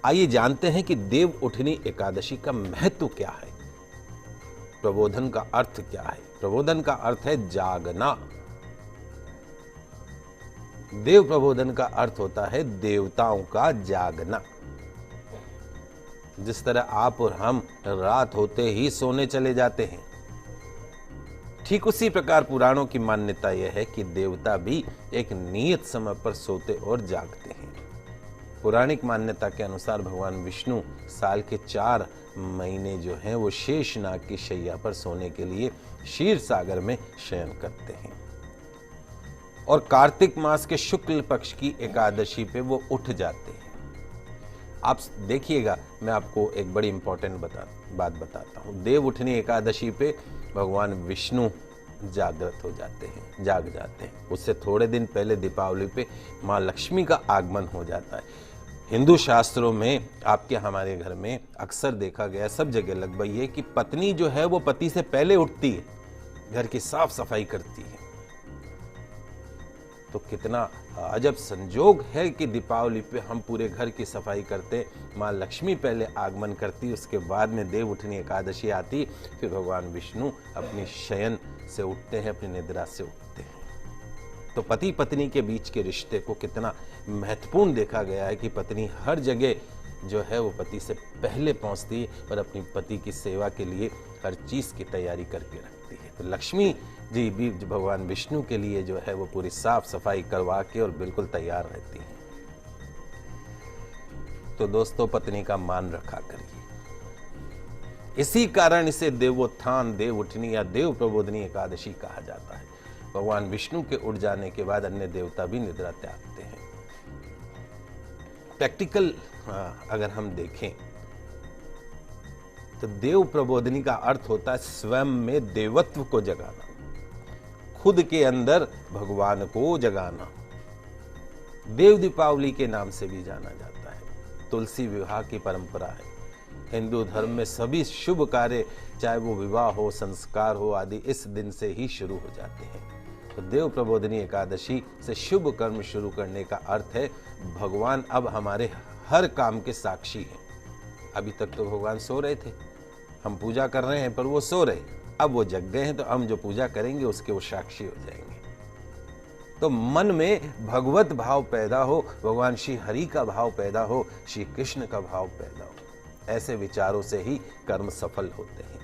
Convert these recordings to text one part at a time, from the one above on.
आइए जानते हैं कि देव उठनी एकादशी का महत्व क्या है, प्रबोधन का अर्थ क्या है। प्रबोधन का अर्थ है जागना। देव प्रबोधन का अर्थ होता है देवताओं का जागना। जिस तरह आप और हम रात होते ही सोने चले जाते हैं, ठीक उसी प्रकार पुराणों की मान्यता यह है कि देवता भी एक नियत समय पर सोते और जागते हैं। पौराणिक मान्यता के अनुसार भगवान विष्णु साल के 4 महीने जो हैं वो शेषनाग की शैया पर सोने के लिए क्षीर सागर में शयन करते हैं और कार्तिक मास के शुक्ल पक्ष की एकादशी पे वो उठ जाते हैं। आप देखिएगा, मैं आपको एक बड़ी इंपॉर्टेंट बात बताता हूँ। देव उठनी एकादशी पे भगवान विष्णु जागृत हो जाते हैं, जाग जाते हैं। उससे थोड़े दिन पहले दीपावली पे माँ लक्ष्मी का आगमन हो जाता है। हिंदू शास्त्रों में आपके हमारे घर में अक्सर देखा गया, सब जगह लगभग ये, कि पत्नी जो है वो पति से पहले उठती है, घर की साफ सफाई करती है। तो कितना अजब संजोग है कि दीपावली पे हम पूरे घर की सफाई करते, माँ लक्ष्मी पहले आगमन करती, उसके बाद में देव उठनी एकादशी आती, फिर भगवान विष्णु अपनी शयन से उठते हैं, अपनी निद्रा से उठते हैं। तो पति पत्नी के बीच के रिश्ते को कितना महत्वपूर्ण देखा गया है कि पत्नी हर जगह जो है वो पति से पहले पहुंचती है और अपनी पति की सेवा के लिए हर चीज की तैयारी करके रखती है। तो लक्ष्मी जी भी भगवान विष्णु के लिए जो है वो पूरी साफ सफाई करवा के और बिल्कुल तैयार रहती है। तो दोस्तों, पत्नी का मान रखा करिए। इसी कारण इसे देवोत्थान, देव उठनी या देव प्रबोधनी एकादशी कहा जाता है। भगवान विष्णु के उठ जाने के बाद अन्य देवता भी निद्रा त्यागते हैं। प्रैक्टिकल अगर हम देखें तो देव प्रबोधनी का अर्थ होता है स्वयं में देवत्व को जगाना, खुद के अंदर भगवान को जगाना। देव दीपावली के नाम से भी जाना जाता है। तुलसी विवाह की परंपरा है। हिंदू धर्म में सभी शुभ कार्य, चाहे वो विवाह हो, संस्कार हो आदि, इस दिन से ही शुरू हो जाते हैं। तो देव प्रबोधनी एकादशी से शुभ कर्म शुरू करने का अर्थ है भगवान अब हमारे हर काम के साक्षी हैं। अभी तक तो भगवान सो रहे थे, हम पूजा कर रहे हैं पर वो सो रहे, अब वो जग गए हैं, तो हम जो पूजा करेंगे उसके वो साक्षी हो जाएंगे। तो मन में भगवत भाव पैदा हो, भगवान श्री हरि का भाव पैदा हो, श्री कृष्ण का भाव पैदा हो। ऐसे विचारों से ही कर्म सफल होते हैं।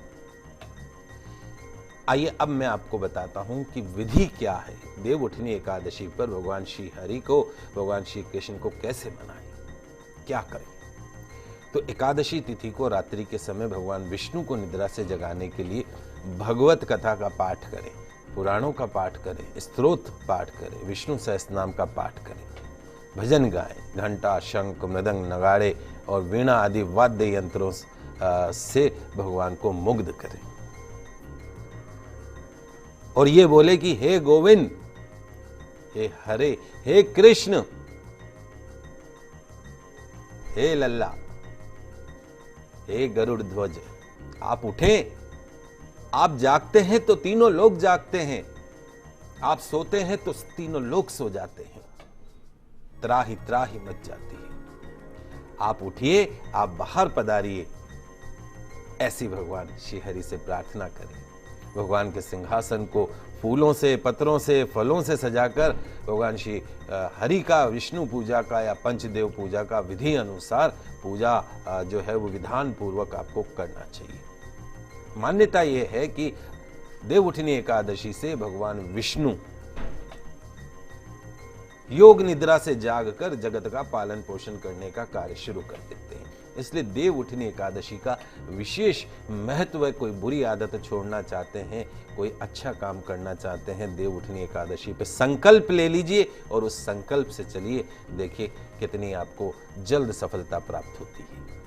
आइए अब मैं आपको बताता हूं कि विधि क्या है। देव उठनी एकादशी पर भगवान श्री हरि को, भगवान श्री कृष्ण को कैसे मनाएं, क्या करें। तो एकादशी तिथि को रात्रि के समय भगवान विष्णु को निद्रा से जगाने के लिए भगवत कथा का पाठ करें, पुराणों का पाठ करें, स्तोत्र पाठ करें, विष्णु सहस्त्रनाम का पाठ करें, भजन गाएं, घंटा, शंख, मृदंग, नगाड़े और वीणा आदि वाद्य यंत्रों से भगवान को मुग्ध करें और ये बोले कि हे गोविंद, हे हरे, हे कृष्ण, हे लल्ला, हे गरुड़ ध्वज, आप उठें। आप जागते हैं तो तीनों लोग जागते हैं, आप सोते हैं तो तीनों लोग सो जाते हैं। त्राही त्राही मच जाती है। आप उठिए, आप बाहर पधारिए, ऐसी भगवान श्री हरि से प्रार्थना करें। भगवान के सिंहासन को फूलों से, पत्रों से, फलों से सजाकर भगवान श्री हरि का, विष्णु पूजा का या पंचदेव पूजा का विधि अनुसार पूजा जो है वो विधान पूर्वक आपको करना चाहिए। मान्यता यह है कि देव उठनी एकादशी से भगवान विष्णु योग निद्रा से जागकर जगत का पालन पोषण करने का कार्य शुरू कर देते हैं। इसलिए देव उठनी एकादशी का विशेष महत्व है। कोई बुरी आदत छोड़ना चाहते हैं, कोई अच्छा काम करना चाहते हैं, देव उठनी एकादशी पे संकल्प ले लीजिए और उस संकल्प से चलिए। देखिए कितनी आपको जल्द सफलता प्राप्त होती है।